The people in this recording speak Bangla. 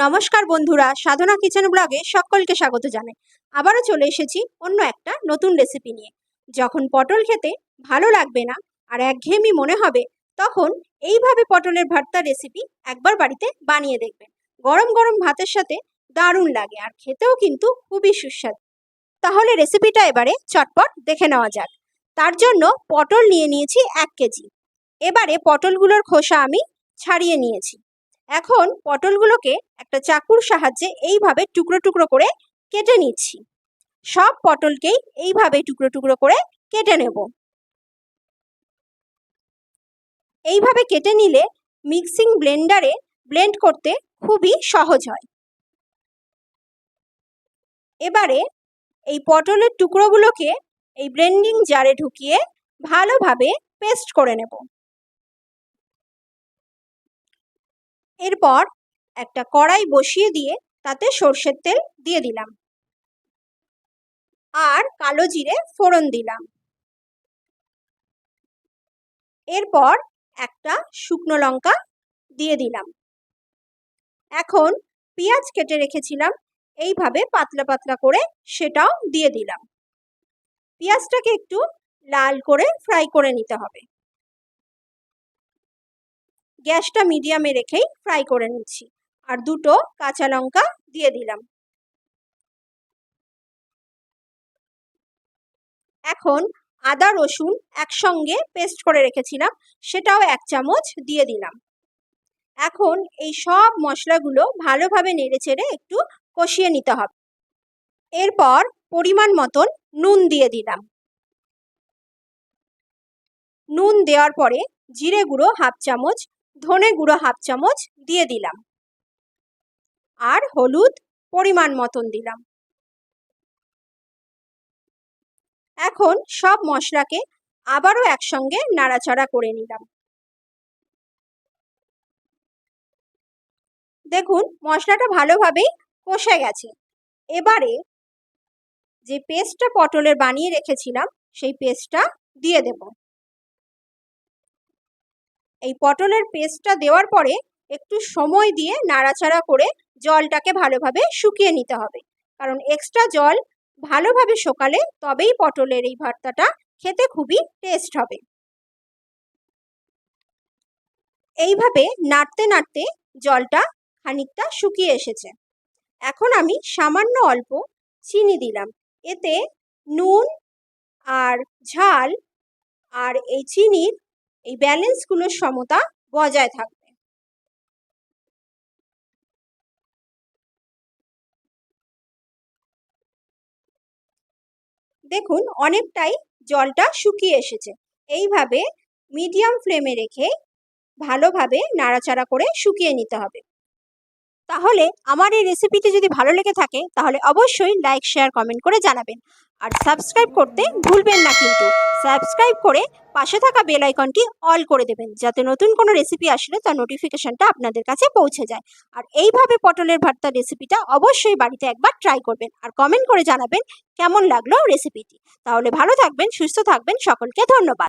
নমস্কার বন্ধুরা, সাধনা কিচেন ব্লগে সকলকে স্বাগত জানাই। আবারও চলে এসেছি অন্য একটা নতুন রেসিপি নিয়ে। যখন পটল খেতে ভালো লাগবে না আর একঘেয়েমি মনে হবে, তখন এইভাবে পটলের ভর্তা রেসিপি একবার বাড়িতে বানিয়ে দেখবেন। গরম গরম ভাতের সাথে দারুণ লাগে আর খেতেও কিন্তু খুবই সুস্বাদু। তাহলে রেসিপিটা এবারে চটপট দেখে নেওয়া যাক। তার জন্য পটল নিয়ে নিয়েছি 1 কেজি। এবারে পটলগুলোর খোসা আমি ছাড়িয়ে নিয়েছি। এখন পটলগুলোকে একটা চাকুর সাহায্যে এইভাবে টুকরো টুকরো করে কেটে নিচ্ছি। সব পটলকেই এইভাবে টুকরো টুকরো করে কেটে নেব। এইভাবে কেটে নিলে মিক্সিং ব্লেন্ডারে ব্লেন্ড করতে খুবই সহজ হয়। এবারে এই পটলের টুকরোগুলোকে এই ব্লেন্ডিং জারে ঢুকিয়ে ভালোভাবে পেস্ট করে নেব। এরপর একটা কড়াই বসিয়ে দিয়ে তাতে সর্ষের তেল দিয়ে দিলাম আর কালো জিরে ফোড়ন দিলাম। এরপর একটা শুকনো লঙ্কা দিয়ে দিলাম। এখন পেঁয়াজ কেটে রেখেছিলাম, এইভাবে পাতলা পাতলা করে সেটাও দিয়ে দিলাম। পেঁয়াজটাকে একটু লাল করে ফ্রাই করে নিতে হবে। গ্যাসটা মিডিয়ামে রেখেই ফ্রাই করে নিচ্ছি। আর দুটো কাঁচা লঙ্কা দিয়ে দিলাম। এখন আদা রসুন একসঙ্গে পেস্ট করে রেখেছিলাম, সেটাও 1 চামচ দিয়ে দিলাম। এখন এই সব মশলাগুলো ভালোভাবে নেড়েচেড়ে একটু কষিয়ে নিতে হবে। এরপর পরিমাণ মতন নুন দিয়ে দিলাম। নুন দেওয়ার পরে জিরে গুঁড়ো 1/2 চামচ, ধনে গুঁড়ো 1/2 চামচ দিয়ে দিলাম আর হলুদ পরিমাণ মতন দিলাম। এখন সব মশলাকে আবারও একসঙ্গে নাড়াচাড়া করে নিলাম। দেখুন মশলাটা ভালোভাবেই কষে গেছে। এবারে যে পেস্টটা পটলের বানিয়ে রেখেছিলাম সেই পেস্টটা দিয়ে দেব। এই পটলের পেস্টটা দেওয়ার পরে একটু সময় দিয়ে নাড়াচাড়া করে জলটাকে ভালোভাবে শুকিয়ে নিতে হবে, কারণ এক্সট্রা জল ভালোভাবে শোকালে তবেই পটলের এই ভর্তাটা খেতে খুবই টেস্ট হবে। এইভাবে নাড়তে নাড়তে জলটা খানিকটা শুকিয়ে এসেছে। এখন আমি সামান্য অল্প চিনি দিলাম। এতে নুন আর ঝাল আর এই চিনির এই ব্যালেন্সগুলোর সমতা বজায় থাকবে। দেখুন অনেকটাই জলটা শুকিয়ে এসেছে। এইভাবে মিডিয়াম ফ্লেমে রেখে ভালোভাবে নাড়াচাড়া করে শুকিয়ে নিতে হবে। তাহলে আমার এই রেসিপিটি যদি ভালো লেগে থাকে তাহলে অবশ্যই লাইক শেয়ার কমেন্ট করে জানাবেন আর সাবস্ক্রাইব করতে ভুলবেন না। কিন্তু সাবস্ক্রাইব করে পাশে থাকা বেল আইকনটি অল করে দেবেন, যাতে নতুন কোনো রেসিপি আসলে তার নোটিফিকেশনটা আপনাদের কাছে পৌঁছে যায়। আর এইভাবে পটলের ভর্তা রেসিপিটা অবশ্যই বাড়িতে একবার ট্রাই করবেন আর কমেন্ট করে জানাবেন কেমন লাগলো রেসিপিটি। তাহলে ভালো থাকবেন, সুস্থ থাকবেন, সকলকে ধন্যবাদ।